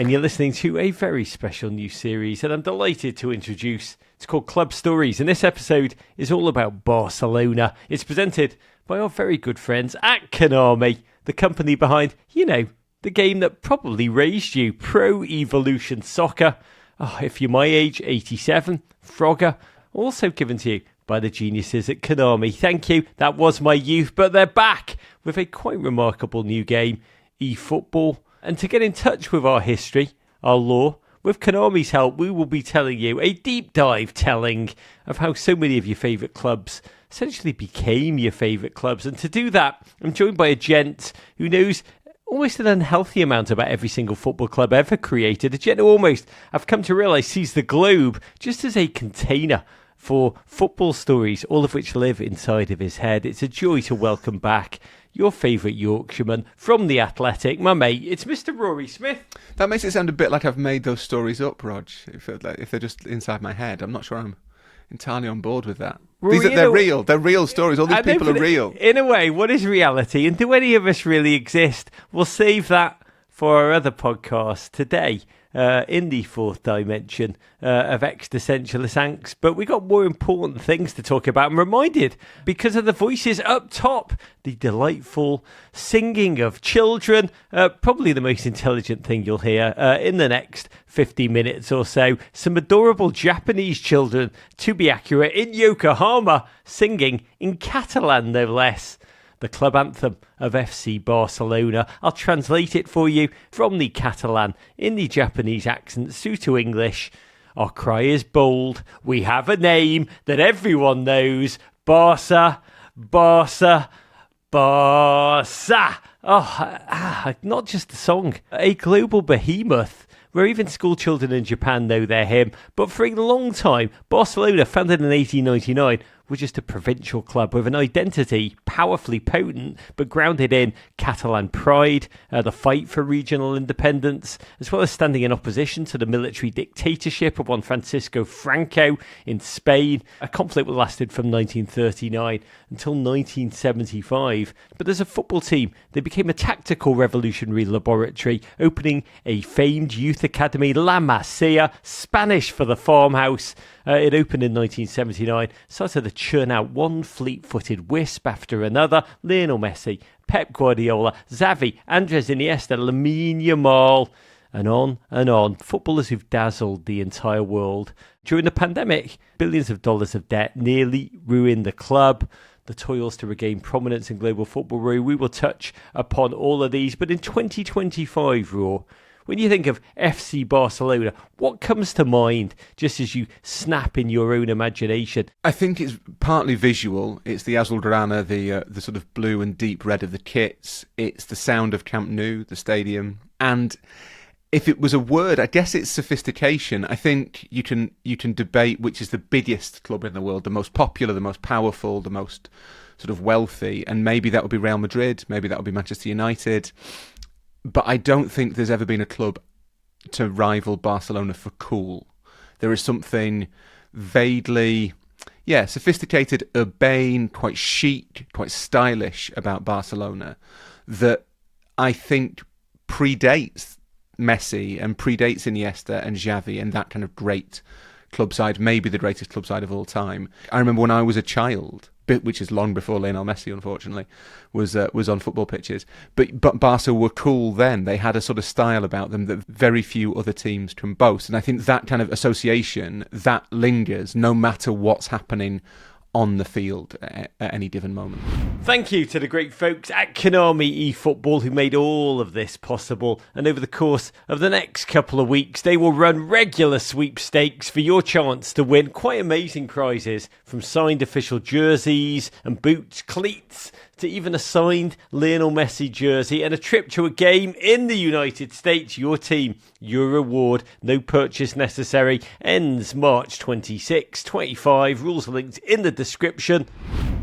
and you're listening to a very special new series that I'm delighted to introduce. It's called Club Stories, and this episode is all about Barcelona. It's presented by our very good friends at Konami, the company behind, the game that probably raised you, Pro Evolution Soccer. Oh, if you're my age, 87, Frogger, also given to you by the geniuses at Konami. Thank you, that was my youth, but they're back with a quite remarkable new game, eFootball. And to get in touch with our history, our lore, with Konami's help, we will be telling you a deep dive telling of how so many of your favourite clubs essentially became your favourite clubs. And to do that, I'm joined by a gent who knows almost an unhealthy amount about every single football club ever created. A gent who almost, I've come to realise, sees the globe just as a container for football stories, all of which live inside of his head. It's a joy to welcome back your favourite Yorkshireman from The Athletic, my mate. It's Mr. Rory Smith. That makes it sound a bit like I've made those stories up, Rog. If they're just inside my head, I'm not sure I'm entirely on board with that. Rory, they're real. They're real stories. All these people are real. In a way, what is reality? And do any of us really exist? We'll save that for our other podcast today. In the fourth dimension of existentialist angst. But we got more important things to talk about. I'm reminded, because of the voices up top, the delightful singing of children, probably the most intelligent thing you'll hear in the next 50 minutes or so. Some adorable Japanese children, to be accurate, in Yokohama, singing in Catalan, no less. The club anthem of FC Barcelona. I'll translate it for you from the Catalan in the Japanese accent through to English. Our cry is bold. We have a name that everyone knows. Barça, Barça, Barça. Not just a song, a global behemoth where even school children in Japan know their hymn. But for a long time, Barcelona, founded in 1899, were just a provincial club with an identity powerfully potent but grounded in Catalan pride, the fight for regional independence, as well as standing in opposition to the military dictatorship of one Francisco Franco in Spain, a conflict that lasted from 1939 until 1975. But as a football team, they became a tactical revolutionary laboratory, opening a famed youth academy, La Masia, Spanish for the farmhouse. It opened in 1979, started to churn out one fleet-footed wisp after another. Lionel Messi, Pep Guardiola, Xavi, Andres Iniesta, Lamine Yamal, and on and on. Footballers who've dazzled the entire world. During the pandemic, billions of dollars of debt nearly ruined the club. The toils to regain prominence in global football, Rory, we will touch upon all of these. But in 2025, Raw, when you think of FC Barcelona, what comes to mind just as you snap in your own imagination? I think it's partly visual. It's the azulgrana, the sort of blue and deep red of the kits. It's the sound of Camp Nou, the stadium. And if it was a word, I guess it's sophistication. I think you can debate which is the biggest club in the world, the most popular, the most powerful, the most sort of wealthy. And maybe that would be Real Madrid. Maybe that would be Manchester United. But I don't think there's ever been a club to rival Barcelona for cool. There is something vaguely, sophisticated, urbane, quite chic, quite stylish about Barcelona that I think predates Messi and predates Iniesta and Xavi and that kind of great club side, maybe the greatest club side of all time. I remember when I was a child, which is long before Lionel Messi, unfortunately, was on football pitches. But Barca were cool then. They had a sort of style about them that very few other teams can boast. And I think that kind of association, that lingers no matter what's happening on the field at any given moment. Thank you to the great folks at Konami eFootball who made all of this possible. And over the course of the next couple of weeks, they will run regular sweepstakes for your chance to win quite amazing prizes, from signed official jerseys and boots, cleats, to even a signed Lionel Messi jersey and a trip to a game in the United States. Your team, your reward, no purchase necessary, ends March 26, 25. Rules are linked in the description.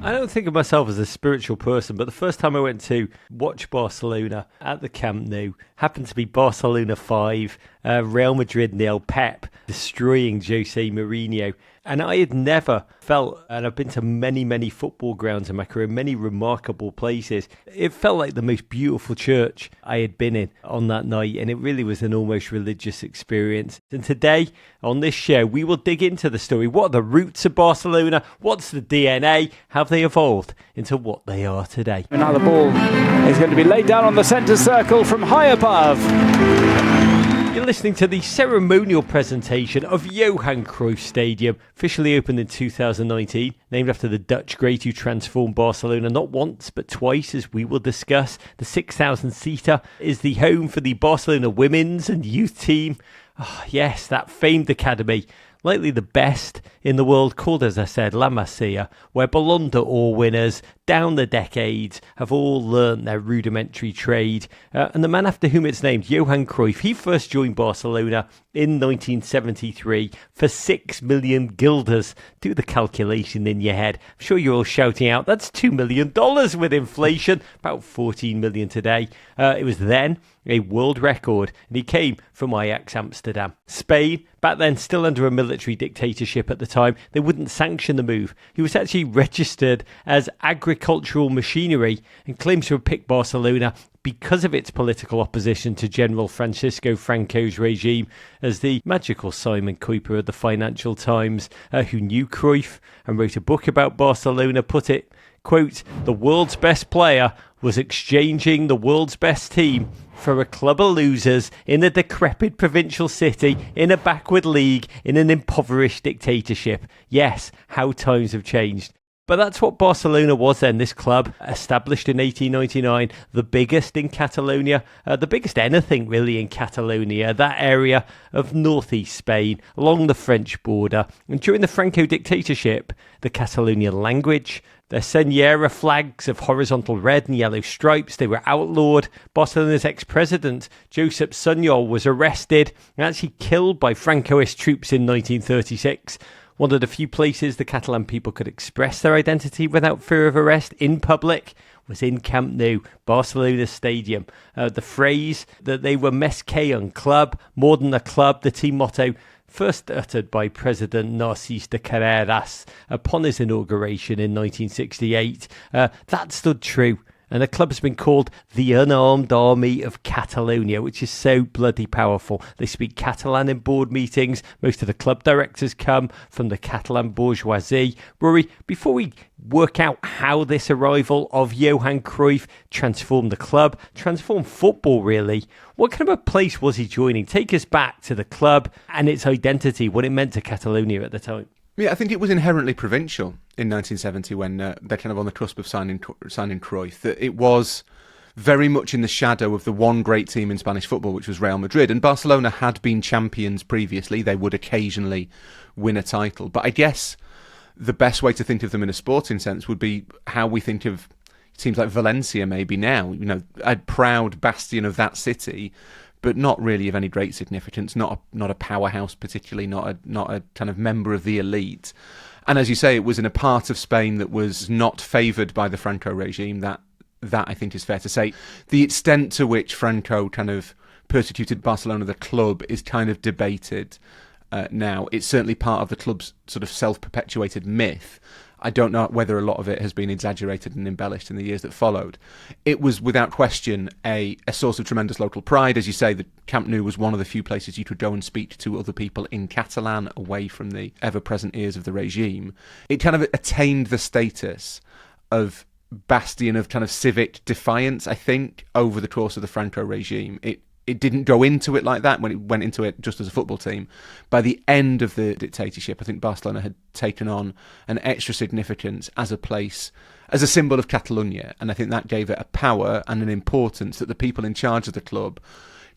I don't think of myself as a spiritual person, but the first time I went to watch Barcelona at the Camp Nou happened to be Barcelona 5 Real Madrid nil, Pep destroying Jose Mourinho. And I had never felt, and I've been to many, many football grounds in my career, many remarkable places. It felt like the most beautiful church I had been in on that night, and it really was an almost religious experience. And today, on this show, we will dig into the story. What are the roots of Barcelona? What's the DNA? Have they evolved into what they are today? And now the ball is going to be laid down on the centre circle from high above. You're listening to the ceremonial presentation of Johan Cruyff Stadium, officially opened in 2019, named after the Dutch great who transformed Barcelona not once but twice, as we will discuss. The 6,000-seater is the home for the Barcelona women's and youth team. Oh, yes, that famed academy, likely the best in the world, called, as I said, La Masia, where Ballon d'Or winners down the decades have all learnt their rudimentary trade. And the man after whom it's named, Johan Cruyff, he first joined Barcelona in 1973 for 6 million guilders. Do the calculation in your head. I'm sure you're all shouting out, that's $2 million with inflation, about 14 million today. It was then a world record, and he came from Ajax Amsterdam. Spain, back then still under a military dictatorship at the time, they wouldn't sanction the move. He was actually registered as agricultural machinery and claims to have picked Barcelona because of its political opposition to General Francisco Franco's regime, as the magical Simon Kuiper of the Financial Times, who knew Cruyff and wrote a book about Barcelona, put it, quote, "The world's best player was exchanging the world's best team for a club of losers in a decrepit provincial city, in a backward league, in an impoverished dictatorship." Yes, how times have changed. But that's what Barcelona was then, this club, established in 1899, the biggest in Catalonia, the biggest anything really in Catalonia, that area of northeast Spain, along the French border. And during the Franco dictatorship, the Catalonian language, their Senyera flags of horizontal red and yellow stripes, they were outlawed. Barcelona's ex-president, Josep Sunyol, was arrested and actually killed by Francoist troops in 1936. One of the few places the Catalan people could express their identity without fear of arrest in public was in Camp Nou, Barcelona Stadium. The phrase that they were Més que un club, more than a club, the team motto, first uttered by President Narcís de Carreras upon his inauguration in 1968. That stood true. And the club has been called the unarmed army of Catalonia, which is so bloody powerful. They speak Catalan in board meetings. Most of the club directors come from the Catalan bourgeoisie. Rory, before we work out how this arrival of Johan Cruyff transformed the club, transformed football really, what kind of a place was he joining? Take us back to the club and its identity, what it meant to Catalonia at the time. Yeah, I think it was inherently provincial in 1970 when they're kind of on the cusp of signing Cruyff. That it was very much in the shadow of the one great team in Spanish football, which was Real Madrid. And Barcelona had been champions previously. They would occasionally win a title. But I guess the best way to think of them in a sporting sense would be how we think of teams like Valencia maybe now. You know, a proud bastion of that city, but not really of any great significance, not a powerhouse particularly, not a kind of member of the elite. And as you say, it was in a part of Spain that was not favoured by the Franco regime. That I think is fair to say. The extent to which Franco kind of persecuted Barcelona, the club, is kind of debated now. It's certainly part of the club's sort of self-perpetuated myth. I don't know whether a lot of it has been exaggerated and embellished in the years that followed. It was without question a source of tremendous local pride. As you say, the Camp Nou was one of the few places you could go and speak to other people in Catalan, away from the ever-present ears of the regime. It kind of attained the status of bastion of kind of civic defiance, I think, over the course of the Franco regime. It didn't go into it like that when it went into it just as a football team. By the end of the dictatorship, I think Barcelona had taken on an extra significance as a place, as a symbol of Catalonia. And I think that gave it a power and an importance that the people in charge of the club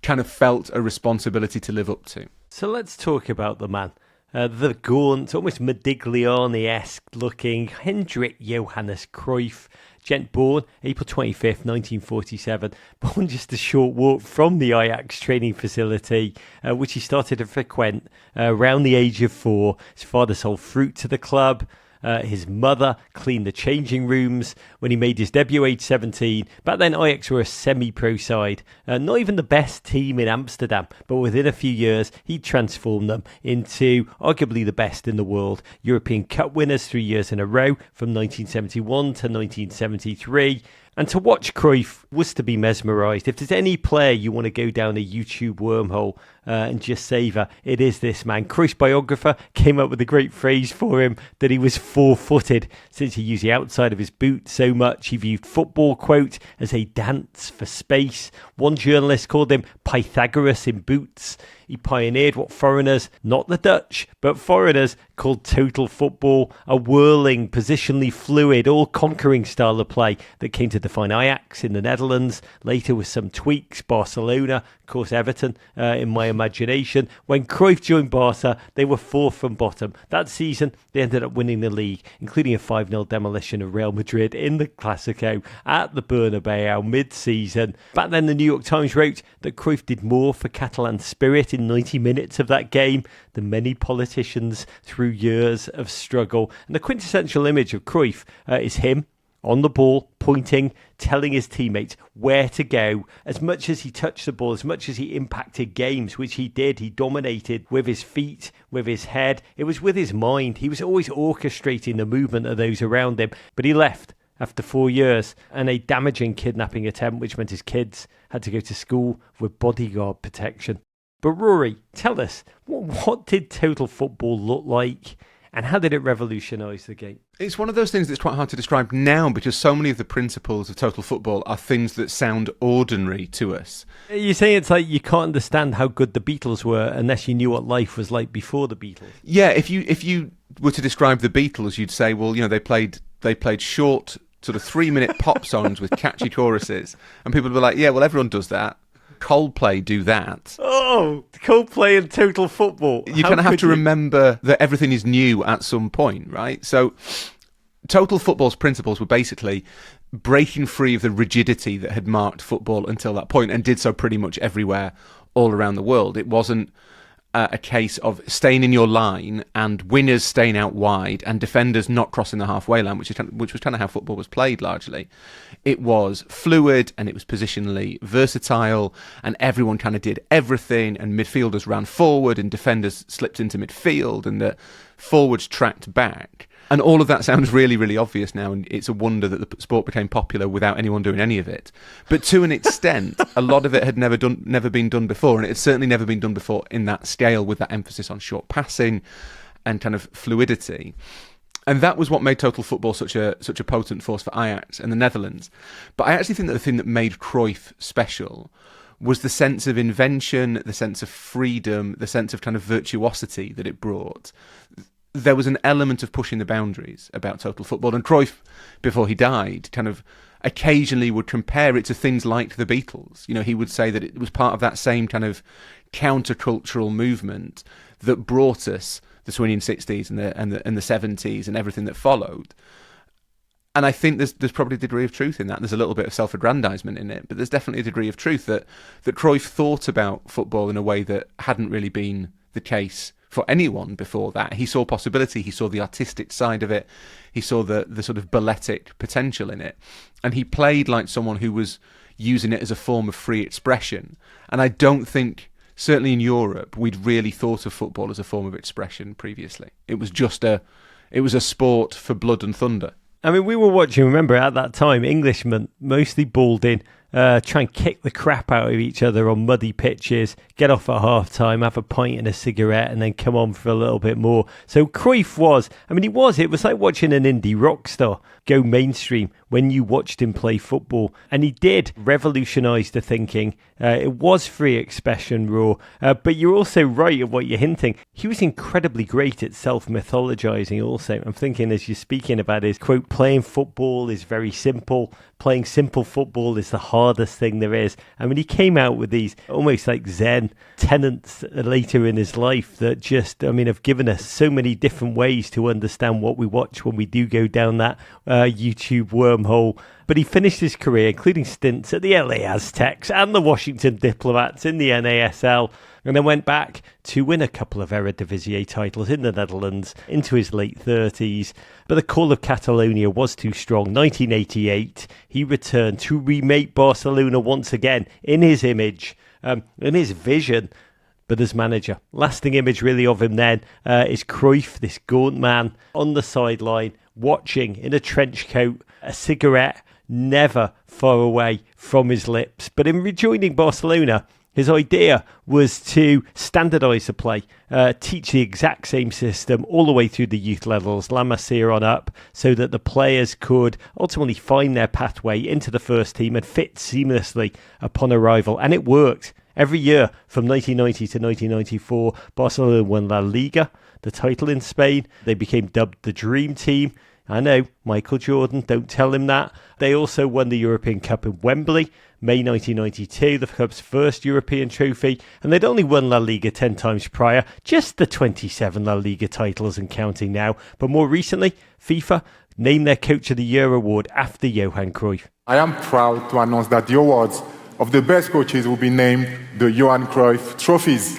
kind of felt a responsibility to live up to. So let's talk about the man. The gaunt, almost Modigliani-esque looking Hendrik Johannes Cruyff, gent born April 25th, 1947, born just a short walk from the Ajax training facility, which he started to frequent around the age of 4. His father sold fruit to the club. His mother cleaned the changing rooms when he made his debut age 17. Back then, Ajax were a semi-pro side. Not even the best team in Amsterdam, but within a few years, he transformed them into arguably the best in the world. European Cup winners 3 years in a row from 1971 to 1973. And to watch Cruyff was to be mesmerised. If there's any player you want to go down a YouTube wormhole and just savour, it is this man. Cruyff's biographer came up with a great phrase for him, that he was four-footed, since he used the outside of his boot so much. He viewed football, quote, as a dance for space. One journalist called him Pythagoras in boots. He pioneered what foreigners, not the Dutch, but foreigners, called total football, a whirling, positionally fluid, all-conquering style of play that came to define Ajax in the Netherlands, later with some tweaks, Barcelona, of course Everton, in my imagination. When Cruyff joined Barca, they were fourth from bottom. That season, they ended up winning the league, including a 5-0 demolition of Real Madrid in the Clásico at the Bernabeu mid-season. Back then, the New York Times wrote that Cruyff did more for Catalan spirit in 90 minutes of that game than many politicians through years of struggle. And the quintessential image of Cruyff is him on the ball, pointing, telling his teammates where to go. As much as he touched the ball, as much as he impacted games, which he did, he dominated with his feet, with his head. It was with his mind. He was always orchestrating the movement of those around him. But he left after 4 years and a damaging kidnapping attempt, which meant his kids had to go to school with bodyguard protection. But Rory, tell us, what did total football look like, and how did it revolutionise the game? It's one of those things that's quite hard to describe now, because so many of the principles of total football are things that sound ordinary to us. You say it's like you can't understand how good the Beatles were unless you knew what life was like before the Beatles. Yeah, if you were to describe the Beatles, you'd say, well, you know, they played short, sort of 3-minute pop songs with catchy choruses, and people would be like, yeah, well, everyone does that. Coldplay do that. Oh, Coldplay and total football. You kind of have to remember that everything is new at some point, right? So total football's principles were basically breaking free of the rigidity that had marked football until that point, and did so pretty much everywhere all around the world. It wasn't a case of staying in your line and winners staying out wide and defenders not crossing the halfway line, which was kind of how football was played largely. It was fluid and it was positionally versatile, and everyone kind of did everything, and midfielders ran forward and defenders slipped into midfield and the forwards tracked back. And all of that sounds really, really obvious now, and it's a wonder that the sport became popular without anyone doing any of it. But to an extent, a lot of it had never been done before, and it had certainly never been done before in that scale, with that emphasis on short passing and kind of fluidity. And that was what made total football such a potent force for Ajax and the Netherlands. But I actually think that the thing that made Cruyff special was the sense of invention, the sense of freedom, the sense of kind of virtuosity that it brought. There was an element of pushing the boundaries about total football, and Cruyff, before he died, kind of occasionally would compare it to things like the Beatles. You know, he would say that it was part of that same kind of countercultural movement that brought us the swinging 60s and the 70s and everything that followed. And I think there's probably a degree of truth in that. There's a little bit of self-aggrandizement in it, but there's definitely a degree of truth that Cruyff thought about football in a way that hadn't really been the case for anyone before that. He saw possibility, he saw the artistic side of it, he saw the sort of balletic potential in it, and he played like someone who was using it as a form of free expression. And I don't think, certainly in Europe, we'd really thought of football as a form of expression previously. It was a sport for blood and thunder. I mean, we were watching, remember, at that time, Englishmen, mostly balled in, try and kick the crap out of each other on muddy pitches, get off at half-time, have a pint and a cigarette, and then come on for a little bit more. So Cruyff it was like watching an indie rock star go mainstream when you watched him play football. And he did revolutionise the thinking. It was free expression, Raw. But you're also right of what you're hinting. He was incredibly great at self-mythologizing also. I'm thinking, as you're speaking about his quote, playing football is very simple. Playing simple football is the hardest thing there is. I mean, he came out with these almost like Zen tenets later in his life that just, have given us so many different ways to understand what we watch when we do go down that YouTube wormhole. But he finished his career, including stints at the LA Aztecs and the Washington Diplomats in the NASL, and then went back to win a couple of Eredivisie titles in the Netherlands into his late 30s. But the call of Catalonia was too strong. 1988, he returned to remake Barcelona once again in his image, in his vision, but as manager. Lasting image really of him then is Cruyff, this gaunt man on the sideline, watching in a trench coat, a cigarette never far away from his lips. But in rejoining Barcelona, his idea was to standardise the play, teach the exact same system all the way through the youth levels, La Masia on up, so that the players could ultimately find their pathway into the first team and fit seamlessly upon arrival. And it worked. Every year from 1990 to 1994, Barcelona won La Liga, the title in Spain. They became dubbed the Dream Team. I know, Michael Jordan, don't tell him that. They also won the European Cup in Wembley, May 1992, the club's first European trophy, and they'd only won La Liga 10 times prior, just the 27 La Liga titles and counting now. But more recently, FIFA named their Coach of the Year award after Johan Cruyff. I am proud to announce that the awards of the best coaches will be named the Johan Cruyff trophies.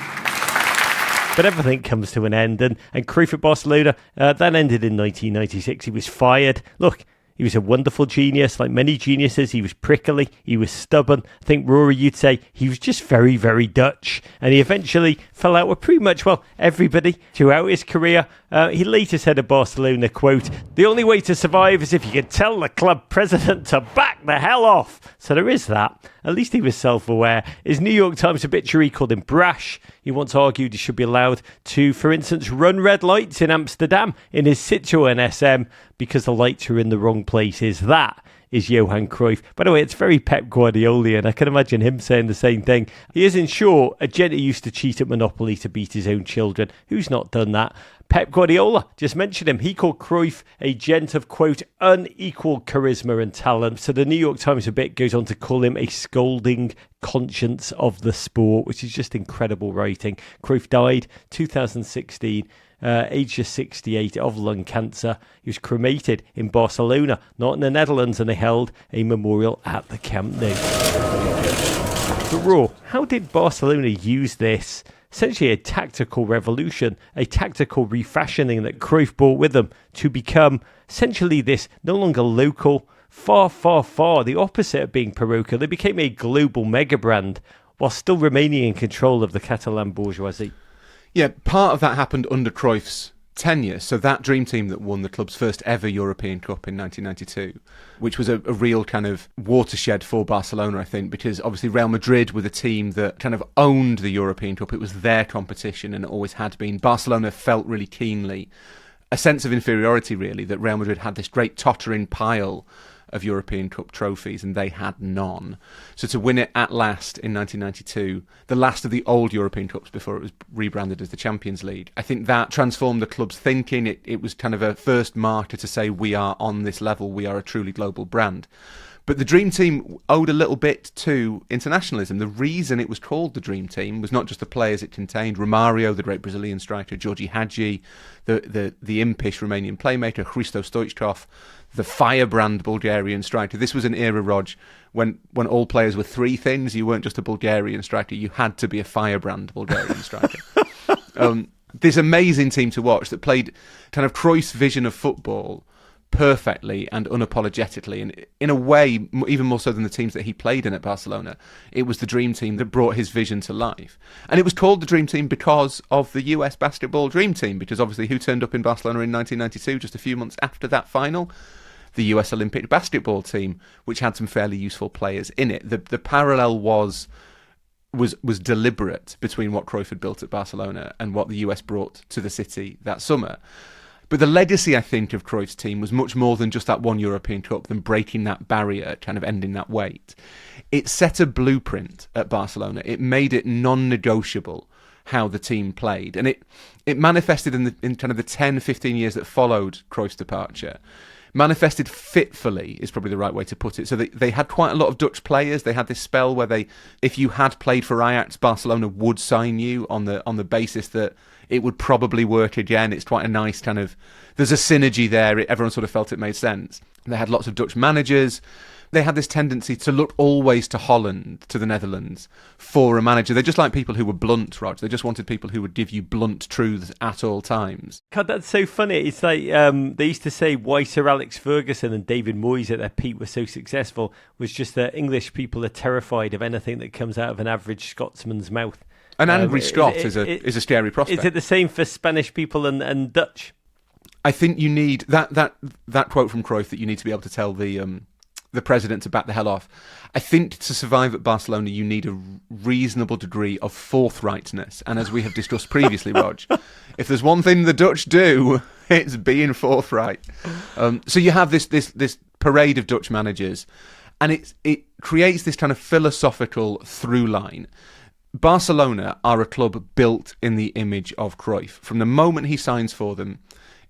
But everything comes to an end, and Cruyff at Barcelona, that ended in 1996. He was fired. Look, he was a wonderful genius. Like many geniuses, he was prickly, he was stubborn. I think, Rory, you'd say he was just very, very Dutch. And he eventually fell out with pretty much, well, everybody throughout his career. He later said of Barcelona, quote, "The only way to survive is if you can tell the club president to back the hell off." So there is that. At least he was self-aware. His New York Times obituary called him brash. He once argued he should be allowed to, for instance, run red lights in Amsterdam in his Citroën SM because the lights are in the wrong places. That is Johan Cruyff. By the way, it's very Pep Guardiola, and I can imagine him saying the same thing. He is, in short, a gent who used to cheat at Monopoly to beat his own children. Who's not done that? Pep Guardiola, just mentioned him. He called Cruyff a gent of, quote, unequal charisma and talent. So the New York Times a bit goes on to call him a scolding conscience of the sport, which is just incredible writing. Cruyff died 2016. Aged just 68, of lung cancer. He was cremated in Barcelona, not in the Netherlands, and they held a memorial at the Camp Nou. But Raw, how did Barcelona use this, essentially a tactical revolution, a tactical refashioning that Cruyff brought with them to become essentially this no longer local, far, far, far the opposite of being parochial? They became a global mega brand while still remaining in control of the Catalan bourgeoisie. Yeah, part of that happened under Cruyff's tenure. So that dream team that won the club's first ever European Cup in 1992, which was a real kind of watershed for Barcelona, I think, because obviously Real Madrid were the team that kind of owned the European Cup. It was their competition and it always had been. Barcelona felt really keenly a sense of inferiority, really, that Real Madrid had this great tottering pile of European Cup trophies and they had none. So to win it at last in 1992, the last of the old European Cups before it was rebranded as the Champions League, I think that transformed the club's thinking. It was kind of a first marker to say we are on this level, we are a truly global brand. But the Dream Team owed a little bit to internationalism. The reason it was called the Dream Team was not just the players it contained. Romario, the great Brazilian striker, Georgi Hagi, the impish Romanian playmaker, Hristo Stoichkov, the firebrand Bulgarian striker. This was an era, Rog, when all players were three things. You weren't just a Bulgarian striker, you had to be a firebrand Bulgarian striker. This amazing team to watch that played kind of Cruyff's vision of football perfectly and unapologetically, and in a way even more so than the teams that he played in at Barcelona. It was the Dream Team that brought his vision to life, and it was called the Dream Team because of the US basketball Dream Team, because obviously who turned up in Barcelona in 1992, just a few months after that final? The US Olympic basketball team, which had some fairly useful players in it. The parallel was deliberate between what Cruyff had built at Barcelona and what the US brought to the city that summer. But the legacy, I think, of Cruyff's team was much more than just that one European Cup, than breaking that barrier, kind of ending that wait. It set a blueprint at Barcelona. It made it non-negotiable how the team played. And it manifested in kind of the 10, 15 years that followed Cruyff's departure. Manifested fitfully is probably the right way to put it. So they had quite a lot of Dutch players. They had this spell where if you had played for Ajax, Barcelona would sign you on the basis that it would probably work again. It's quite a nice kind of, there's a synergy there. Everyone sort of felt it made sense. They had lots of Dutch managers, They had this tendency to look always to Holland, to the Netherlands, for a manager. They're just like people who were blunt, Rog. They just wanted people who would give you blunt truths at all times. God, that's so funny. It's like they used to say why Sir Alex Ferguson and David Moyes at their peak were so successful was just that English people are terrified of anything that comes out of an average Scotsman's mouth. An angry Scot is a scary prospect. Is it the same for Spanish people and Dutch? I think you need that quote from Cruyff that you need to be able to tell the president to back the hell off. I think to survive at Barcelona, you need a reasonable degree of forthrightness. And as we have discussed previously, Rog, if there's one thing the Dutch do, it's being forthright. So you have this parade of Dutch managers, and it creates this kind of philosophical through line. Barcelona are a club built in the image of Cruyff. From the moment he signs for them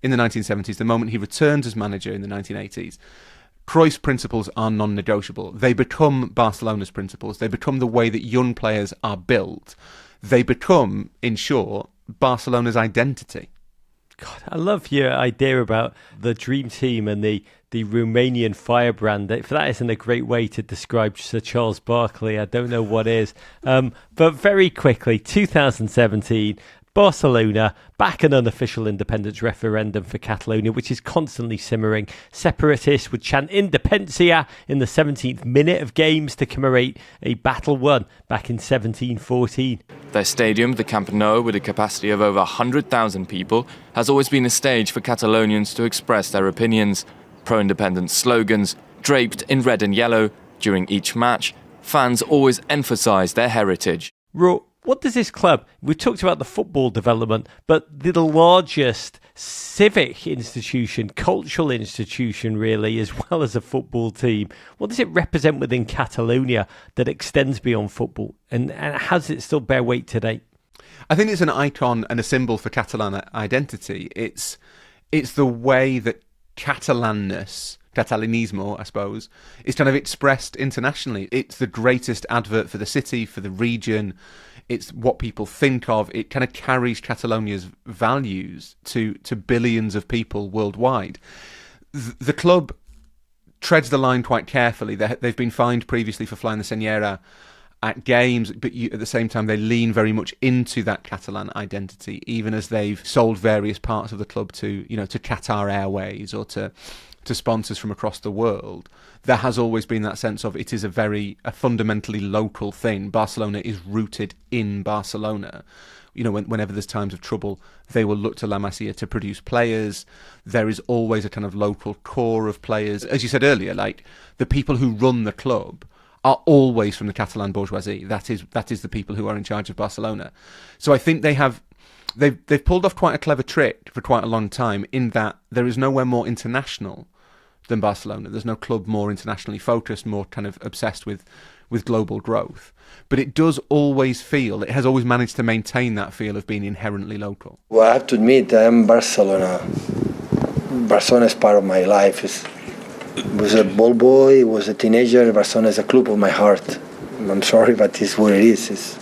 in the 1970s, the moment he returns as manager in the 1980s, Cruyff's principles are non-negotiable. They become Barcelona's principles. They become the way that young players are built. They become, in short, Barcelona's identity. God, I love your idea about the dream team and the Romanian firebrand. If that isn't a great way to describe Sir Charles Barkley, I don't know what is. But very quickly, 2017, Barcelona back an unofficial independence referendum for Catalonia, which is constantly simmering. Separatists would chant Independencia in the 17th minute of games to commemorate a battle won back in 1714. Their stadium, the Camp Nou, with a capacity of over 100,000 people, has always been a stage for Catalonians to express their opinions. Pro-independence slogans draped in red and yellow. During each match, fans always emphasise their heritage. What does this club, we've talked about the football development, but the largest civic institution, cultural institution really, as well as a football team, what does it represent within Catalonia that extends beyond football? And how does it still bear weight today? I think it's an icon and a symbol for Catalan identity. It's the way that Catalanismo, I suppose, is kind of expressed internationally. It's the greatest advert for the city, for the region. It's what people think of. It kind of carries Catalonia's values to billions of people worldwide. The club treads the line quite carefully. They've been fined previously for flying the Senyera at games, but at the same time they lean very much into that Catalan identity, even as they've sold various parts of the club to Qatar Airways or to sponsors from across the world. There has always been that sense of it is a fundamentally local thing. Barcelona is rooted in Barcelona. Whenever there's times of trouble, they will look to La Masia to produce players. There is always a kind of local core of players. As you said earlier, like the people who run the club are always from the Catalan bourgeoisie. That is the people who are in charge of Barcelona. So I think they've pulled off quite a clever trick for quite a long time, in that there is nowhere more international than Barcelona. There's no club more internationally focused, more kind of obsessed with global growth. But it has always managed to maintain that feel of being inherently local. Well, I have to admit, I am Barcelona. Barcelona is part of my life. It was a ball boy, was a teenager. Barcelona is a club of my heart. I'm sorry, but it's what it is.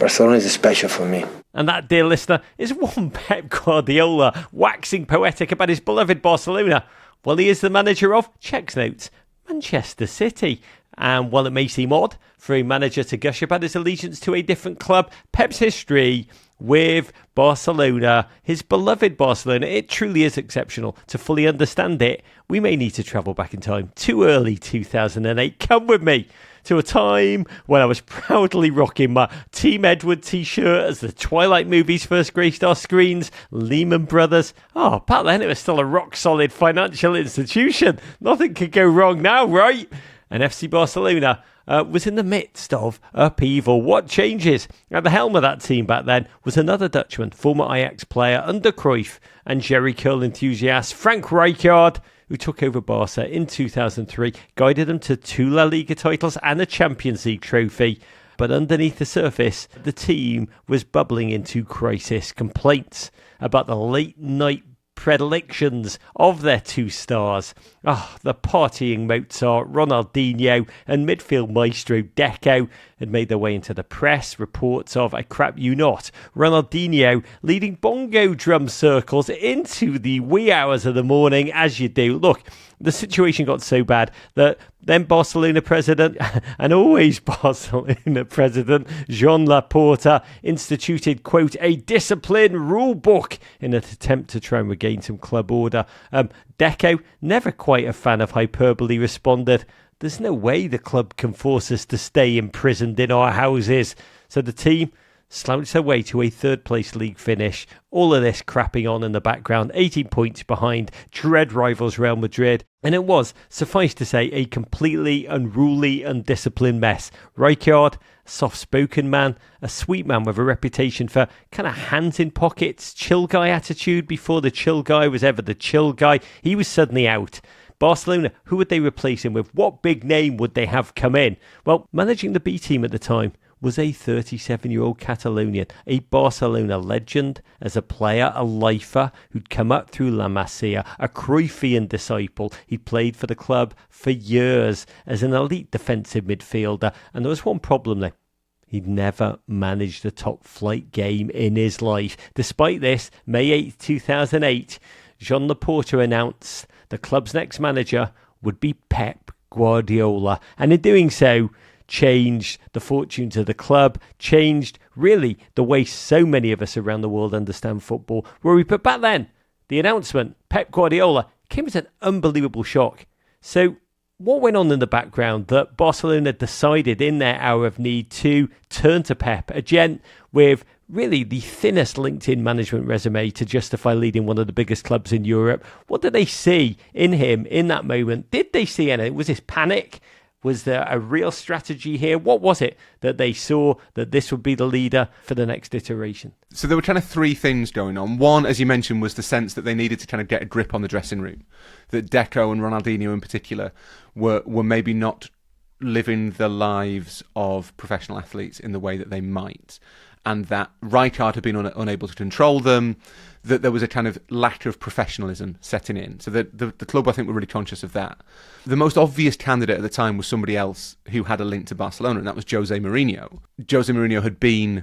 Barcelona is special for me. And that, dear listener, is one Pep Guardiola waxing poetic about his beloved Barcelona. Well, he is the manager of, checks notes, Manchester City. And while it may seem odd for a manager to gush about his allegiance to a different club, Pep's history with Barcelona, his beloved Barcelona, it truly is exceptional. To fully understand it, we may need to travel back in time to early 2008. Come with me to a time when I was proudly rocking my Team Edward t-shirt as the Twilight movies first graced our screens. Lehman Brothers. Oh, back then it was still a rock-solid financial institution. Nothing could go wrong now, right? And FC Barcelona was in the midst of upheaval. What changes? At the helm of that team back then was another Dutchman, former Ajax player under Cruyff and Jerry Curl enthusiast Frank Rijkaard, who took over Barca in 2003, guided them to 2 La Liga titles and a Champions League trophy. But underneath the surface, the team was bubbling into crisis. Complaints about the late-night predilections of their 2 stars. The partying Mozart, Ronaldinho, and midfield maestro Deco had made their way into the press. Reports of, I crap you not, Ronaldinho leading bongo drum circles into the wee hours of the morning, as you do. Look, The situation got so bad that then Barcelona president, and always Barcelona president, Joan Laporta, instituted, quote, a discipline rule book in an attempt to try and regain some club order. Deco, never quite a fan of hyperbole, responded, there's no way the club can force us to stay imprisoned in our houses. So the team slouched their way to a third-place league finish. All of this crapping on in the background, 18 points behind dread rivals Real Madrid. And it was, suffice to say, a completely unruly, undisciplined mess. Rijkaard, a soft-spoken man, a sweet man with a reputation for kind of hands in pockets, chill guy attitude before the chill guy was ever the chill guy. He was suddenly out. Barcelona, who would they replace him with? What big name would they have come in? Well, managing the B team at the time was a 37-year-old Catalonian, a Barcelona legend as a player, a lifer who'd come up through La Masia, a Cruyffian disciple. He played for the club for years as an elite defensive midfielder, and there was one problem there. He'd never managed a top-flight game in his life. Despite this, May 8, 2008, Joan Laporta announced the club's next manager would be Pep Guardiola, and in doing so, changed the fortunes of the club, changed really the way so many of us around the world understand football. But back then, the announcement, Pep Guardiola, came as an unbelievable shock. So what went on in the background that Barcelona decided in their hour of need to turn to Pep, a gent with really the thinnest LinkedIn management resume to justify leading one of the biggest clubs in Europe? What did they see in him in that moment? Did they see anything? Was this panic? Was there a real strategy here? What was it that they saw that this would be the leader for the next iteration? So there were kind of three things going on. One, as you mentioned, was the sense that they needed to kind of get a grip on the dressing room. That Deco and Ronaldinho in particular were maybe not living the lives of professional athletes in the way that they might. And that Rijkaard had been unable to control them, that there was a kind of lack of professionalism setting in. So the club, I think, were really conscious of that. The most obvious candidate at the time was somebody else who had a link to Barcelona, and that was Jose Mourinho. Jose Mourinho had been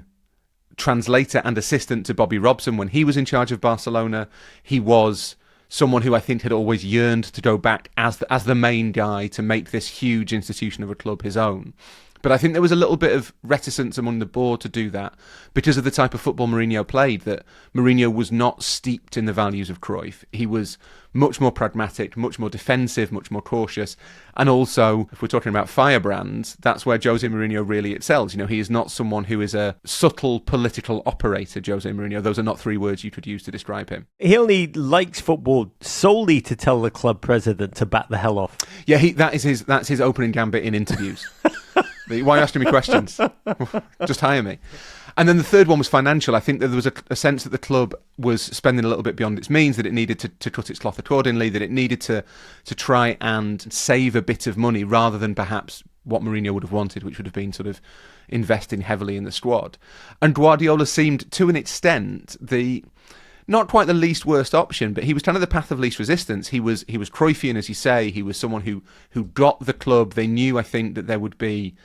translator and assistant to Bobby Robson when he was in charge of Barcelona. He was someone who I think had always yearned to go back as the main guy to make this huge institution of a club his own. But I think there was a little bit of reticence among the board to do that because of the type of football Mourinho played, that Mourinho was not steeped in the values of Cruyff. He was much more pragmatic, much more defensive, much more cautious. And also, if we're talking about firebrands, that's where Jose Mourinho really excels. You know, he is not someone who is a subtle political operator, Jose Mourinho. Those are not three words you could use to describe him. He only likes football solely to tell the club president to bat the hell off. Yeah, that's his opening gambit in interviews. Why are you asking me questions? Just hire me. And then the third one was financial. I think that there was a sense that the club was spending a little bit beyond its means, that it needed to cut its cloth accordingly, that it needed to try and save a bit of money rather than perhaps what Mourinho would have wanted, which would have been sort of investing heavily in the squad. And Guardiola seemed, to an extent, not quite the least worst option, but he was kind of the path of least resistance. He was Cruyffian, as you say. He was someone who got the club. They knew, I think, that there would be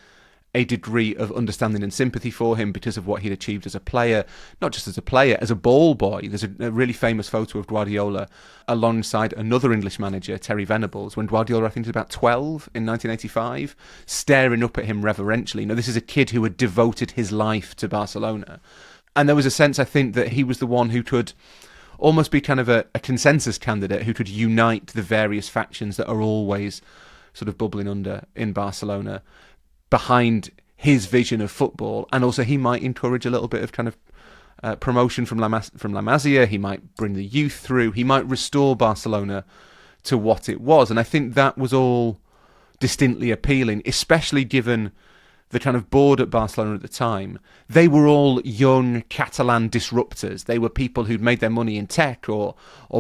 a degree of understanding and sympathy for him because of what he'd achieved as a player, not just as a player, as a ball boy. There's a really famous photo of Guardiola alongside another English manager, Terry Venables, when Guardiola, I think, was about 12 in 1985, staring up at him reverentially. Now, this is a kid who had devoted his life to Barcelona. And there was a sense, I think, that he was the one who could almost be kind of a consensus candidate who could unite the various factions that are always sort of bubbling under in Barcelona behind his vision of football. And also he might encourage a little bit of kind of promotion from La Masia. He might bring the youth through. He might restore Barcelona to what it was. And I think that was all distinctly appealing, especially given the kind of board at Barcelona at the time. They were all young Catalan disruptors. They were people who'd made their money in tech or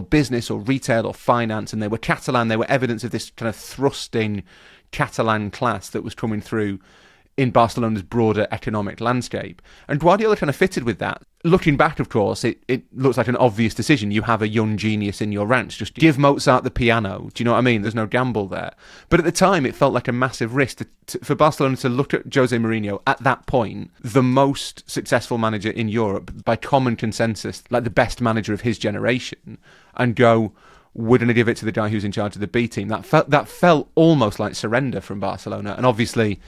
business or retail or finance, and they were Catalan. They were evidence of this kind of thrusting Catalan class that was coming through in Barcelona's broader economic landscape. And Guardiola kind of fitted with that. Looking back, of course, it looks like an obvious decision. You have a young genius in your ranks. Just give Mozart the piano. Do you know what I mean? There's no gamble there. But at the time, it felt like a massive risk for Barcelona to look at Jose Mourinho, at that point, the most successful manager in Europe, by common consensus, like the best manager of his generation, and go, we're going to give it to the guy who's in charge of the B team. That felt almost like surrender from Barcelona, and obviously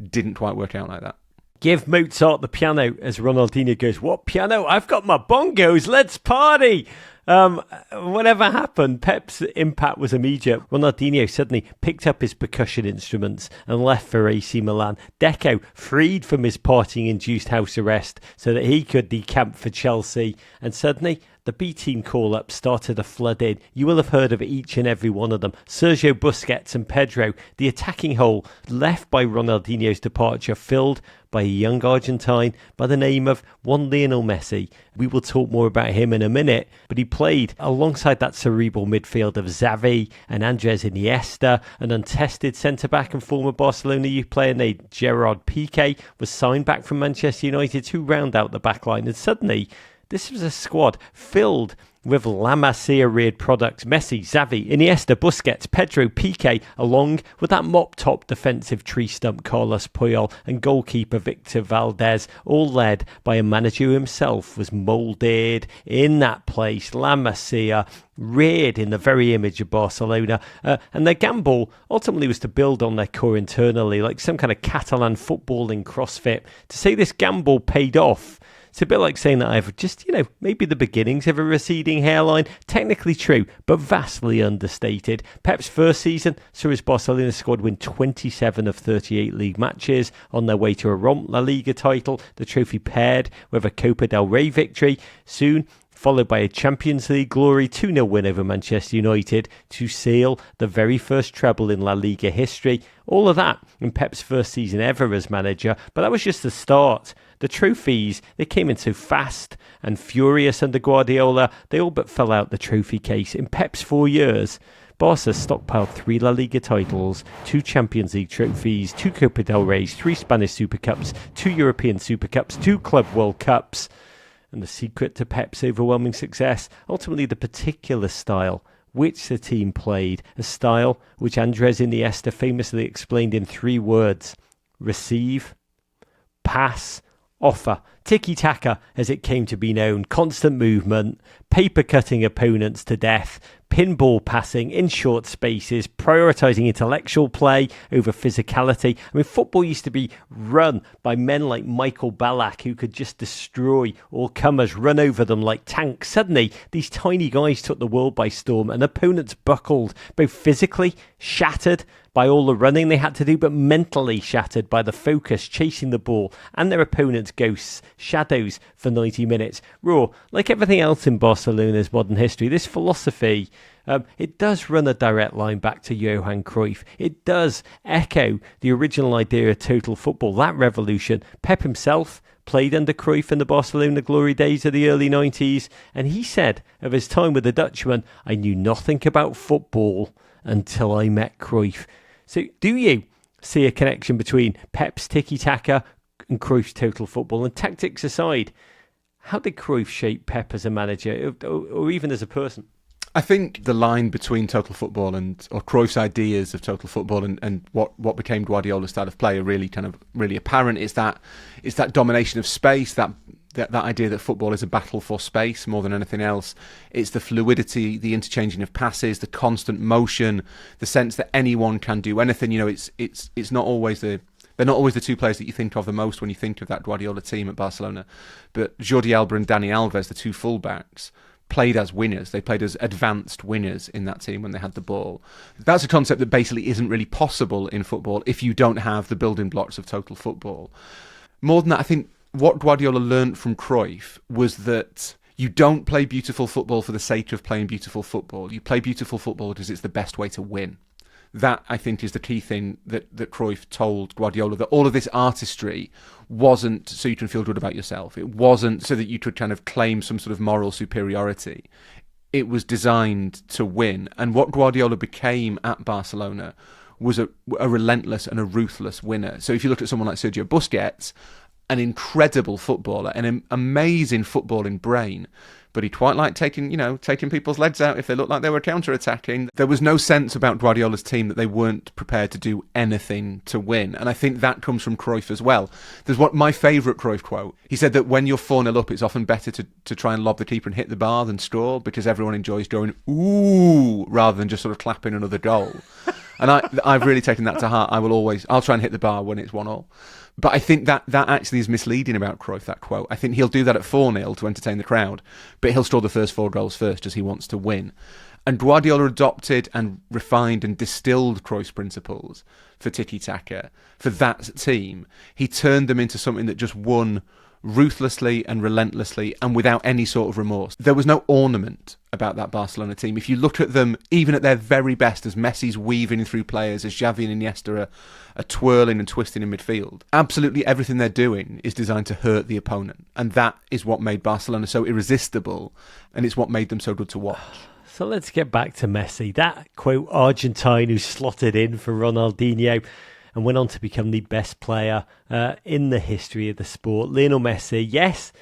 didn't quite work out like that. Give Mozart the piano as Ronaldinho goes, "What piano? I've got my bongos, let's party!" Whatever happened, Pep's impact was immediate. Ronaldinho suddenly picked up his percussion instruments and left for AC Milan. Deco freed from his partying-induced house arrest so that he could decamp for Chelsea. And suddenly, the B-team call-up started to flood in. You will have heard of each and every one of them. Sergio Busquets and Pedro, the attacking hole left by Ronaldinho's departure, filled by a young Argentine by the name of one Lionel Messi. We will talk more about him in a minute, but he played alongside that cerebral midfield of Xavi and Andres Iniesta. An untested centre-back and former Barcelona youth player named Gerard Piqué was signed back from Manchester United to round out the backline, and suddenly this was a squad filled with La Masia-reared products. Messi, Xavi, Iniesta, Busquets, Pedro, Piqué, along with that mop-top defensive tree stump Carlos Puyol and goalkeeper Victor Valdez, all led by a manager who himself was moulded in that place. La Masia, reared in the very image of Barcelona, and their gamble ultimately was to build on their core internally, like some kind of Catalan footballing CrossFit. To say this gamble paid off, it's a bit like saying that I've just, maybe the beginnings of a receding hairline. Technically true, but vastly understated. Pep's first season saw his Barcelona squad win 27 of 38 league matches on their way to a romp La Liga title. The trophy paired with a Copa del Rey victory, soon followed by a Champions League glory 2-0 win over Manchester United to seal the very first treble in La Liga history. All of that in Pep's first season ever as manager, but that was just the start. The trophies, they came in so fast and furious under Guardiola, they all but fell out the trophy case. In Pep's 4 years, Barca stockpiled 3 La Liga titles, 2 Champions League trophies, 2 Copa del Reys, 3 Spanish Super Cups, 2 European Super Cups, 2 Club World Cups. And the secret to Pep's overwhelming success, ultimately the particular style which the team played, a style which Andres Iniesta famously explained in 3 words: receive, pass, offer. Tiki-taka, as it came to be known, constant movement, paper-cutting opponents to death, pinball passing in short spaces, prioritising intellectual play over physicality. I mean, football used to be run by men like Michael Ballack, who could just destroy all comers, run over them like tanks. Suddenly, these tiny guys took the world by storm, and opponents buckled, both physically shattered by all the running they had to do, but mentally shattered by the focus, chasing the ball, and their opponents' ghosts, shadows for 90 minutes. Raw, like everything else in Barcelona's modern history, this philosophy, it does run a direct line back to Johan Cruyff. It does echo the original idea of total football, that revolution. Pep himself played under Cruyff in the Barcelona glory days of the early 90s, and he said of his time with the Dutchman, "I knew nothing about football until I met Cruyff." So do you see a connection between Pep's tiki-taka and Cruyff's total football? And tactics aside, how did Cruyff shape Pep as a manager or even as a person? I think the line between total football or Cruyff's ideas of total football and what became Guardiola's style of play are really apparent. It's that domination of space, that idea that football is a battle for space more than anything else. It's the fluidity, the interchanging of passes, the constant motion, the sense that anyone can do anything. It's not always they're not always the 2 players that you think of the most when you think of that Guardiola team at Barcelona. But Jordi Alba and Dani Alves, the 2 fullbacks, played as winners. They played as advanced winners in that team when they had the ball. That's a concept that basically isn't really possible in football if you don't have the building blocks of total football. More than that, I think what Guardiola learnt from Cruyff was that you don't play beautiful football for the sake of playing beautiful football. You play beautiful football because it's the best way to win. That, I think, is the key thing that Cruyff told Guardiola, that all of this artistry wasn't so you can feel good about yourself. It wasn't so that you could kind of claim some sort of moral superiority. It was designed to win. And what Guardiola became at Barcelona was a relentless and a ruthless winner. So if you look at someone like Sergio Busquets, an incredible footballer, an amazing footballing brain, but he quite liked taking people's legs out if they looked like they were counter-attacking. There was no sense about Guardiola's team that they weren't prepared to do anything to win, and I think that comes from Cruyff as well. There's my favourite Cruyff quote. He said that when you're 4-0 up, it's often better to try and lob the keeper and hit the bar than score, because everyone enjoys going, ooh, rather than just sort of clapping another goal. And I've really taken that to heart. I'll try and hit the bar when it's 1-1. But I think that actually is misleading about Cruyff, that quote. I think he'll do that at 4-0 to entertain the crowd, but he'll score the first 4 goals first as he wants to win. And Guardiola adopted and refined and distilled Cruyff's principles for tiki-taka, for that team. He turned them into something that just won ruthlessly and relentlessly and without any sort of remorse. There was no ornament about that Barcelona team. If you look at them, even at their very best, as Messi's weaving through players, as Xavi and Iniesta are twirling and twisting in midfield, absolutely everything they're doing is designed to hurt the opponent. And that is what made Barcelona so irresistible, and it's what made them so good to watch. So let's get back to Messi. That, quote, Argentine who slotted in for Ronaldinho and went on to become the best player in the history of the sport. Lionel Messi, yes,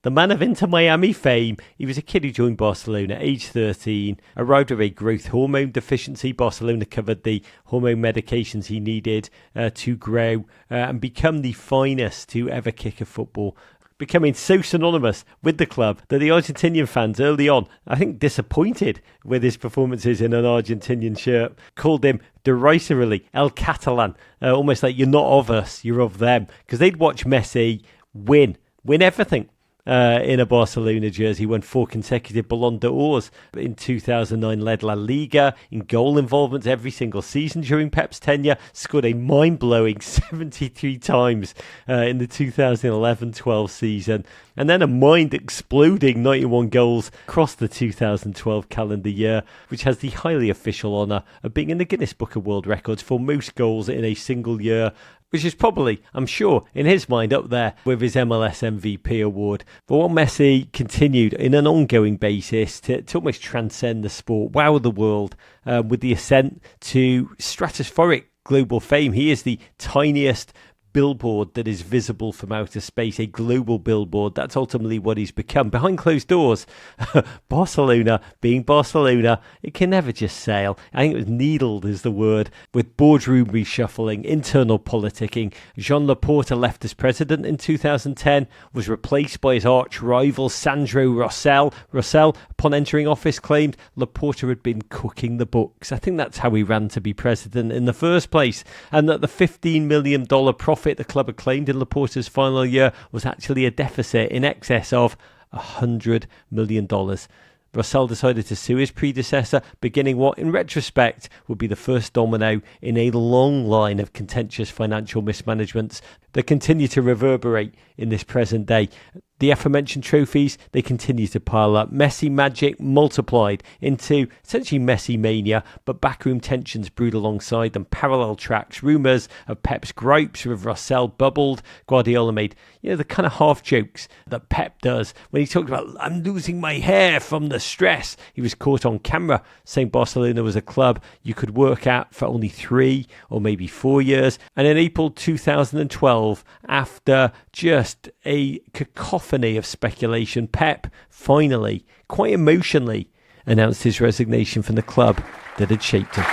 the man of Inter Miami fame. He was a kid who joined Barcelona at age 13, arrived with a growth hormone deficiency. Barcelona covered the hormone medications he needed to grow and become the finest to ever kick a football, becoming so synonymous with the club that the Argentinian fans early on, I think disappointed with his performances in an Argentinian shirt, called him derisively El Catalan, almost like you're not of us, you're of them, because they'd watch Messi win everything. In a Barcelona jersey, won 4 consecutive Ballon d'Ors. In 2009, led La Liga in goal involvements every single season during Pep's tenure, scored a mind-blowing 73 times in the 2011-12 season, and then a mind-exploding 91 goals across the 2012 calendar year, which has the highly official honour of being in the Guinness Book of World Records for most goals in a single year, which is probably, I'm sure, in his mind up there with his MLS MVP award. But while Messi continued in an ongoing basis to almost transcend the sport, wow the world, with the ascent to stratospheric global fame. He is the tiniest billboard that is visible from outer space, a global billboard. That's ultimately what he's become. Behind closed doors, Barcelona being Barcelona, it can never just sail. I think it was needled is the word, with boardroom reshuffling, internal politicking. Jean Laporta left as president in 2010, was replaced by his arch rival Sandro Rosell. Rosell, upon entering office, claimed Laporta had been cooking the books. I think that's how he ran to be president in the first place, and that the $15 million profit the club had claimed in Laporta's final year was actually a deficit in excess of $100 million. Rosell decided to sue his predecessor, beginning what, in retrospect, would be the first domino in a long line of contentious financial mismanagements that continue to reverberate in this present day. The aforementioned trophies, they continue to pile up. Messi magic multiplied into essentially Messi mania, but backroom tensions brewed alongside them. Parallel tracks, rumours of Pep's gripes with Rosell bubbled. Guardiola made, the kind of half jokes that Pep does when he talked about, I'm losing my hair from the stress. He was caught on camera saying Barcelona was a club you could work at for only 3 or maybe 4 years. And in April 2012, after just a cacophony of speculation, Pep finally, quite emotionally, announced his resignation from the club that had shaped him.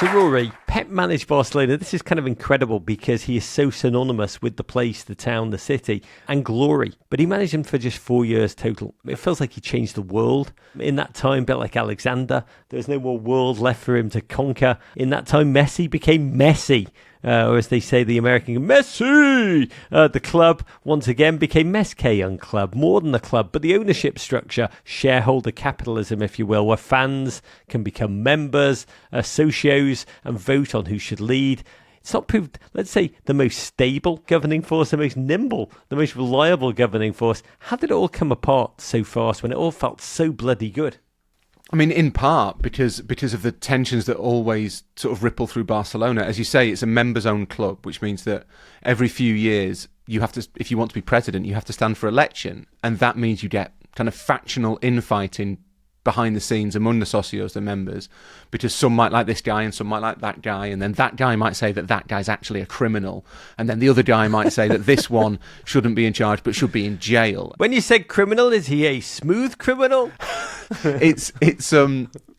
So Rory, Pep managed Barcelona. This is kind of incredible because he is so synonymous with the place, the town, the city, and glory. But he managed them for just 4 years total. It feels like he changed the world. In that time, a bit like Alexander, there's no more world left for him to conquer. In that time, Messi became Messi. Or as they say, the American Messi. The club once again became Mesque Young Club, more than a club, but the ownership structure, shareholder capitalism, if you will, where fans can become members, socios, and vote on who should lead. It's not proved, let's say, the most stable governing force, the most nimble, the most reliable governing force. How did it all come apart so fast when it all felt so bloody good? I mean, in part because of the tensions that always sort of ripple through Barcelona. As you say, it's a members-owned club, which means that every few years you have to, if you want to be president, you have to stand for election, and that means you get kind of factional infighting behind the scenes among the socios, the members, because some might like this guy and some might like that guy, and then that guy might say that that guy's actually a criminal, and then the other guy might say that this one shouldn't be in charge but should be in jail. When you said criminal, is he a smooth criminal?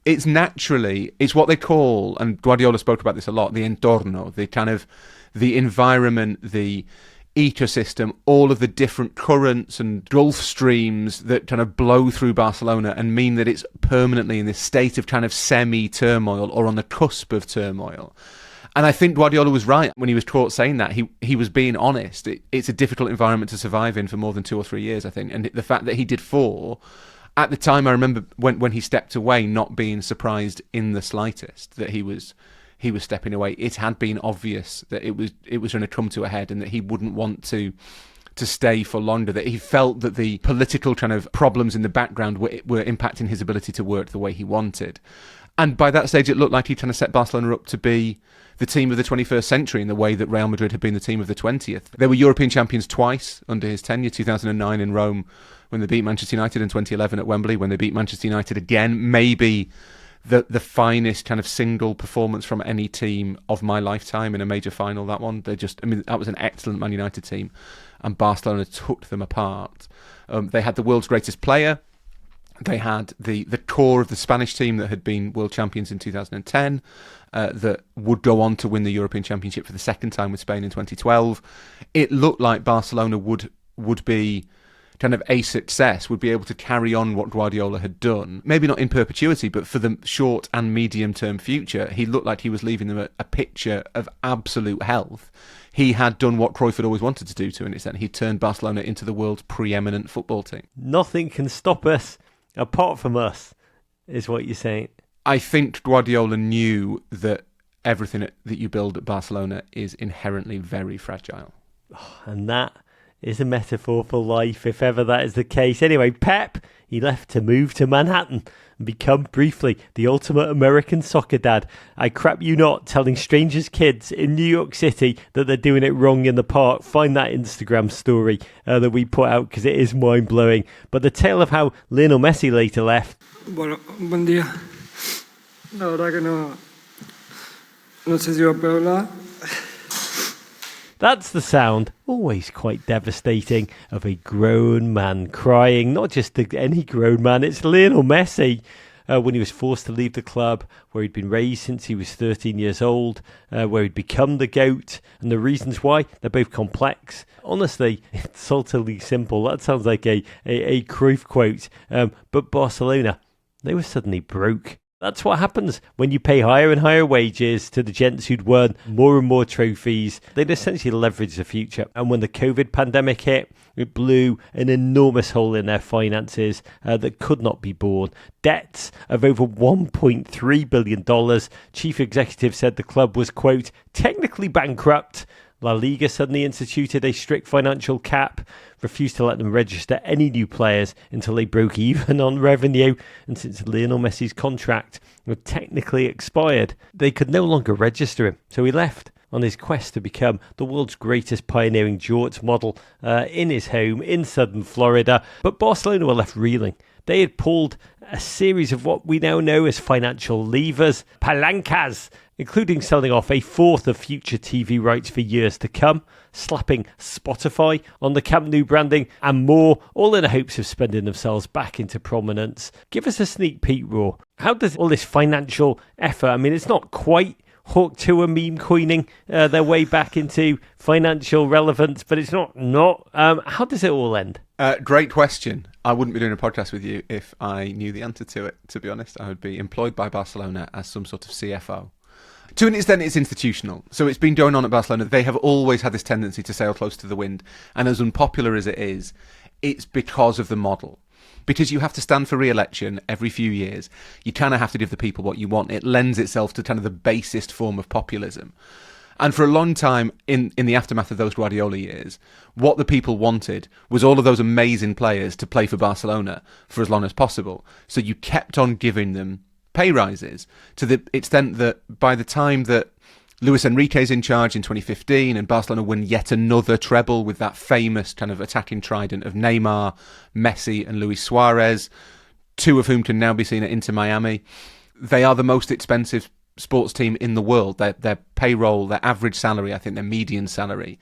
It's naturally, it's what they call, and Guardiola spoke about this a lot, the entorno, the kind of the environment, the ecosystem, all of the different currents and Gulf streams that kind of blow through Barcelona and mean that it's permanently in this state of kind of semi-turmoil or on the cusp of turmoil. And I think Guardiola was right when he was caught saying that. He was being honest. It's a difficult environment to survive in for more than 2 or 3 years, I think. And the fact that he did 4, at the time, I remember when he stepped away, not being surprised in the slightest that he was stepping away. It had been obvious that it was going to come to a head and that he wouldn't want to stay for longer, that he felt that the political kind of problems in the background were impacting his ability to work the way he wanted. And by that stage, it looked like he kind of set Barcelona up to be the team of the 21st century in the way that Real Madrid had been the team of the 20th. They were European champions twice under his tenure, 2009 in Rome when they beat Manchester United, and 2011 at Wembley when they beat Manchester United again. Maybe the finest kind of single performance from any team of my lifetime in a major final, that one. That was an excellent Man United team, and Barcelona took them apart. They had the world's greatest player. They had the core of the Spanish team that had been world champions in 2010, that would go on to win the European Championship for the second time with Spain in 2012. It looked like Barcelona would be kind of a success, would be able to carry on what Guardiola had done, maybe not in perpetuity, but for the short and medium term future. He looked like he was leaving them a picture of absolute health. He had done what Cruyff had always wanted to do to an extent. He turned Barcelona into the world's preeminent football team. Nothing can stop us apart from us, is what you're saying. I think Guardiola knew that everything that you build at Barcelona is inherently very fragile. And that is a metaphor for life, if ever that is the case. Anyway, Pep, he left to move to Manhattan and become briefly the ultimate American soccer dad. I crap you not, telling strangers' kids in New York City that they're doing it wrong in the park. Find that Instagram story that we put out, because it is mind-blowing. But the tale of how Lionel Messi later left. Bueno, buen día. La verdad que no sé si va a hablar. That's the sound, always quite devastating, of a grown man crying. Not just any grown man, it's Lionel Messi. When he was forced to leave the club where he'd been raised since he was 13 years old, where he'd become the GOAT, and the reasons why, they're both complex. Honestly, it's utterly simple. That sounds like a Cruyff quote. But Barcelona, they were suddenly broke. That's what happens when you pay higher and higher wages to the gents who'd won more and more trophies. They'd essentially leverage the future. And when the COVID pandemic hit, it blew an enormous hole in their finances that could not be borne. Debts of over $1.3 billion. Chief executive said the club was, quote, technically bankrupt. La Liga suddenly instituted a strict financial cap, refused to let them register any new players until they broke even on revenue. And since Lionel Messi's contract had technically expired, they could no longer register him. So he left on his quest to become the world's greatest pioneering jorts model in his home in southern Florida. But Barcelona were left reeling. They had pulled a series of what we now know as financial levers, palancas, including selling off a fourth of future TV rights for years to come, slapping Spotify on the Camp Nou branding, and more, all in the hopes of spending themselves back into prominence. Give us a sneak peek, Raw. How does all this financial effort, I mean, it's not quite hooked to a meme coining their way back into financial relevance, but it's not. How does it all end? Great question. I wouldn't be doing a podcast with you if I knew the answer to it, to be honest. I would be employed by Barcelona as some sort of CFO. To an extent, it's institutional. So it's been going on at Barcelona. They have always had this tendency to sail close to the wind. And as unpopular as it is, it's because of the model. Because you have to stand for re-election every few years. You kind of have to give the people what you want. It lends itself to kind of the basest form of populism. And for a long time, in the aftermath of those Guardiola years, what the people wanted was all of those amazing players to play for Barcelona for as long as possible. So you kept on giving them pay rises to the extent that by the time that Luis Enrique's in charge in 2015 and Barcelona win yet another treble with that famous kind of attacking trident of Neymar, Messi and Luis Suarez, two of whom can now be seen at Inter Miami. They are the most expensive sports team in the world. Their payroll, their average salary, I think their median salary,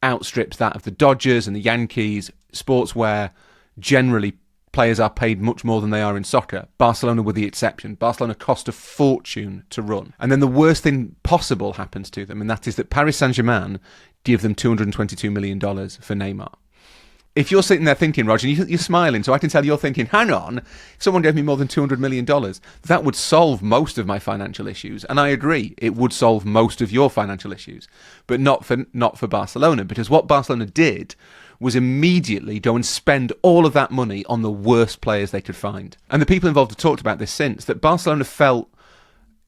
outstrips that of the Dodgers and the Yankees. Sports where generally players are paid much more than they are in soccer. Barcelona were the exception. Barcelona cost a fortune to run. And then the worst thing possible happens to them, and that is that Paris Saint-Germain give them $222 million for Neymar. If you're sitting there thinking, Roger, and you're smiling, so I can tell you're thinking, hang on, if someone gave me more than $200 million, that would solve most of my financial issues. And I agree, it would solve most of your financial issues, but not for Barcelona, because what Barcelona did was immediately go and spend all of that money on the worst players they could find. And the people involved have talked about this since, that Barcelona felt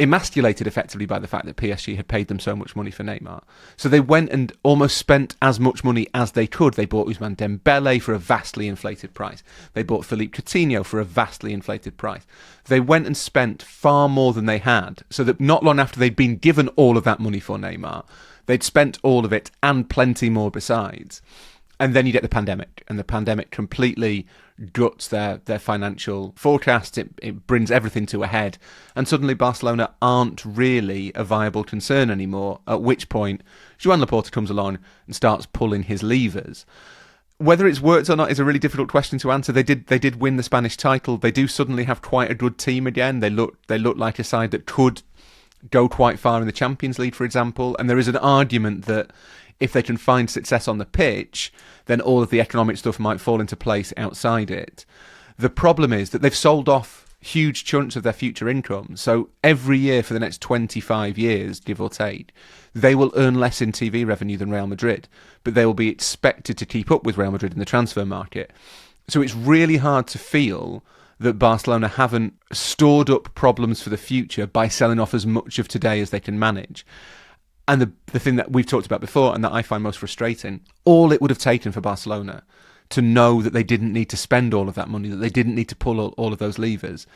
emasculated effectively by the fact that PSG had paid them so much money for Neymar. So they went and almost spent as much money as they could. They bought Ousmane Dembele for a vastly inflated price. They bought Philippe Coutinho for a vastly inflated price. They went and spent far more than they had, so that not long after they'd been given all of that money for Neymar, they'd spent all of it and plenty more besides. And then you get the pandemic, and the pandemic completely guts their financial forecast. It brings everything to a head, and suddenly Barcelona aren't really a viable concern anymore, at which point Joan Laporta comes along and starts pulling his levers. Whether it's worked or not is a really difficult question to answer. They did win the Spanish title. They do suddenly have quite a good team again. They look like a side that could go quite far in the Champions League, for example, and there is an argument that if they can find success on the pitch, then all of the economic stuff might fall into place outside it. The problem is that they've sold off huge chunks of their future income. So every year for the next 25 years, give or take, they will earn less in TV revenue than Real Madrid, but they will be expected to keep up with Real Madrid in the transfer market. So it's really hard to feel that Barcelona haven't stored up problems for the future by selling off as much of today as they can manage. And the thing that we've talked about before and that I find most frustrating, all it would have taken for Barcelona to know that they didn't need to spend all of that money, that they didn't need to pull all of those levers,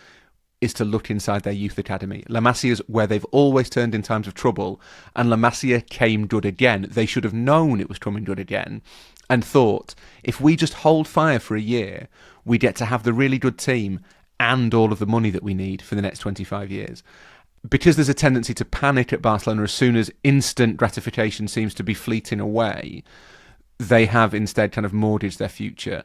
is to look inside their youth academy. La Masia's where they've always turned in times of trouble, and La Masia came good again. They should have known it was coming good again and thought, if we just hold fire for a year, we get to have the really good team and all of the money that we need for the next 25 years. Because there's a tendency to panic at Barcelona as soon as instant gratification seems to be fleeting away, they have instead kind of mortgaged their future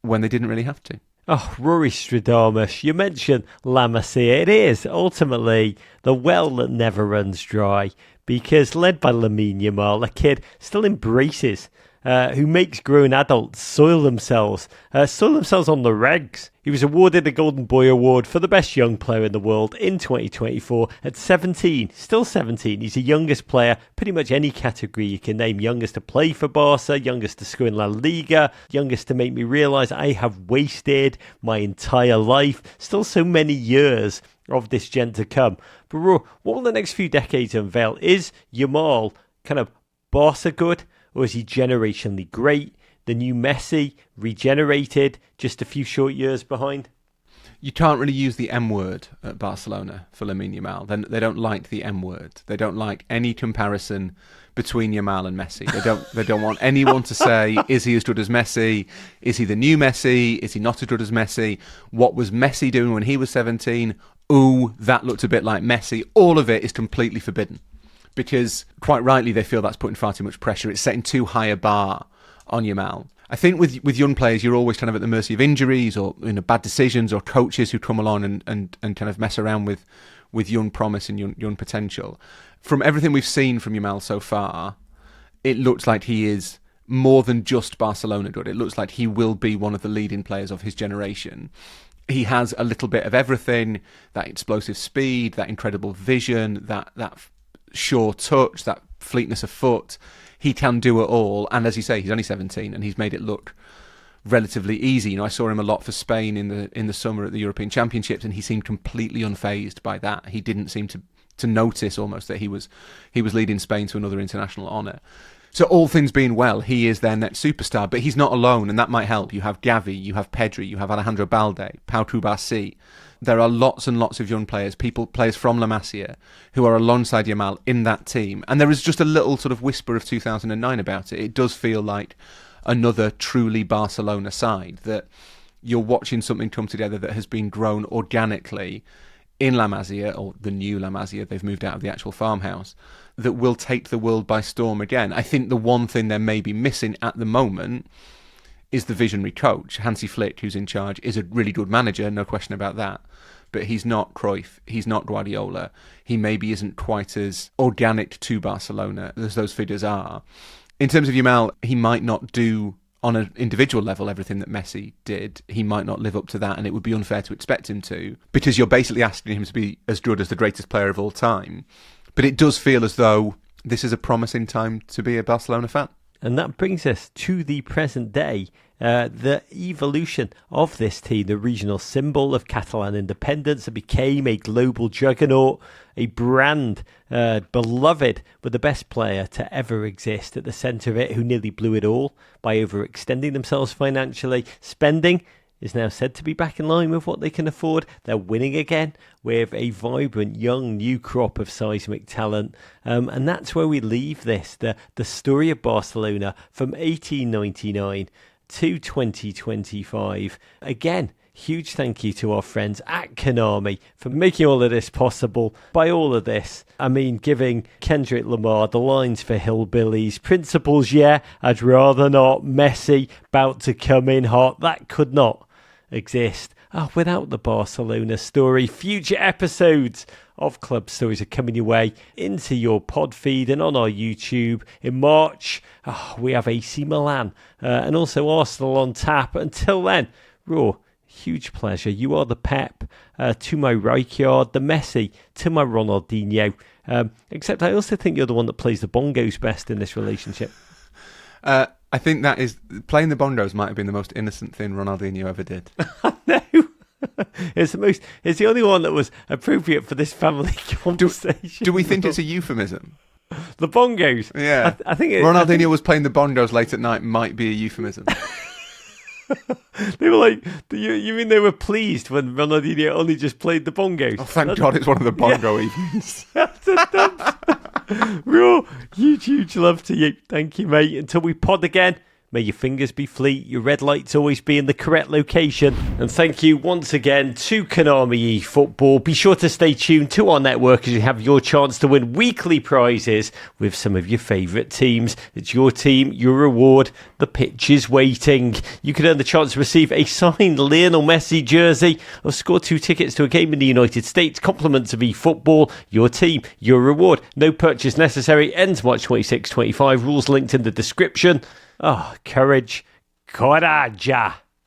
when they didn't really have to. Oh, Rory Stradamus, you mentioned La Masia. It is ultimately the well that never runs dry, because led by Lamine Yamal, a kid still embraces who makes grown adults soil themselves on the regs. He was awarded the Golden Boy Award for the best young player in the world in 2024 at 17. Still 17. He's the youngest player, pretty much any category you can name. Youngest to play for Barca, youngest to score in La Liga, youngest to make me realise I have wasted my entire life. Still so many years of this gen to come. But what will the next few decades unveil? Is Yamal kind of Barca good? Or is he generationally great? The new Messi, regenerated, just a few short years behind? You can't really use the M word at Barcelona for Lamine Yamal. They don't like the M word. They don't like any comparison between Yamal and Messi. They don't want anyone to say, is he as good as Messi? Is he the new Messi? Is he not as good as Messi? What was Messi doing when he was 17? Ooh, that looked a bit like Messi. All of it is completely forbidden, because quite rightly they feel that's putting far too much pressure. It's setting too high a bar on Yamal. I think with young players, you're always kind of at the mercy of injuries or bad decisions or coaches who come along and kind of mess around with young promise and young potential. From everything we've seen from Yamal so far, it looks like he is more than just Barcelona good. It looks like he will be one of the leading players of his generation. He has a little bit of everything, that explosive speed, that incredible vision, that sure touch, that fleetness of foot. He can do it all, and as you say, he's only 17 and he's made it look relatively easy. I saw him a lot for Spain in the summer at the European Championships, and he seemed completely unfazed by that. He didn't seem to notice almost that he was leading Spain to another international honour. So all things being well, he is their next superstar, but he's not alone, and that might help. You have Gavi, you have Pedri, you have Alejandro Balde, Pau Cubarsí. There are lots and lots of young players, players from La Masia, who are alongside Yamal in that team. And there is just a little sort of whisper of 2009 about it. It does feel like another truly Barcelona side that you're watching something come together that has been grown organically in La Masia, or the new La Masia, they've moved out of the actual farmhouse, that will take the world by storm again. I think the one thing they're maybe missing at the moment is the visionary coach. Hansi Flick, who's in charge, is a really good manager, no question about that. But he's not Cruyff, he's not Guardiola. He maybe isn't quite as organic to Barcelona as those figures are. In terms of Yamal, he might not do on an individual level everything that Messi did. He might not live up to that, and it would be unfair to expect him to, because you're basically asking him to be as good as the greatest player of all time. But it does feel as though this is a promising time to be a Barcelona fan. And that brings us to the present day, the evolution of this team, the regional symbol of Catalan independence that became a global juggernaut, a brand beloved, with the best player to ever exist at the centre of it, who nearly blew it all by overextending themselves financially. Spending is now said to be back in line with what they can afford. They're winning again with a vibrant, young, new crop of seismic talent. And that's where we leave this, the story of Barcelona from 1899 to 2025. Again, huge thank you to our friends at Konami for making all of this possible. By all of this, I mean giving Kendrick Lamar the lines for Hillbillies, principles, yeah, I'd rather not, Messi about to come in hot. That could not exist without the Barcelona story. Future episodes of Club Stories are coming your way into your pod feed and on our YouTube. In March, we have AC Milan and also Arsenal on tap. Until then, Raw, huge pleasure. You are the Pep to my Rijkaard, the Messi to my Ronaldinho. Except I also think you're the one that plays the bongos best in this relationship. I think that is, playing the bongos might have been the most innocent thing Ronaldinho ever did. No. It's the only one that was appropriate for this family conversation. Do we think it's a euphemism? The bongos? Yeah. I think Ronaldinho was playing the bongos late at night might be a euphemism. They were like, you mean they were pleased when Ronaldinho only just played the bongos? Oh, thank God it's one of the bongo evenings. Real huge love to you. Thank you, mate. Until we pod again, may your fingers be fleet, your red lights always be in the correct location. And thank you once again to Konami eFootball. Be sure to stay tuned to our network as you have your chance to win weekly prizes with some of your favourite teams. It's your team, your reward. The pitch is waiting. You could earn the chance to receive a signed Lionel Messi jersey or score 2 tickets to a game in the United States. Compliments of eFootball. Your team, your reward. No purchase necessary. Ends March 26, 25. Rules linked in the description. Oh, courage. Coraja.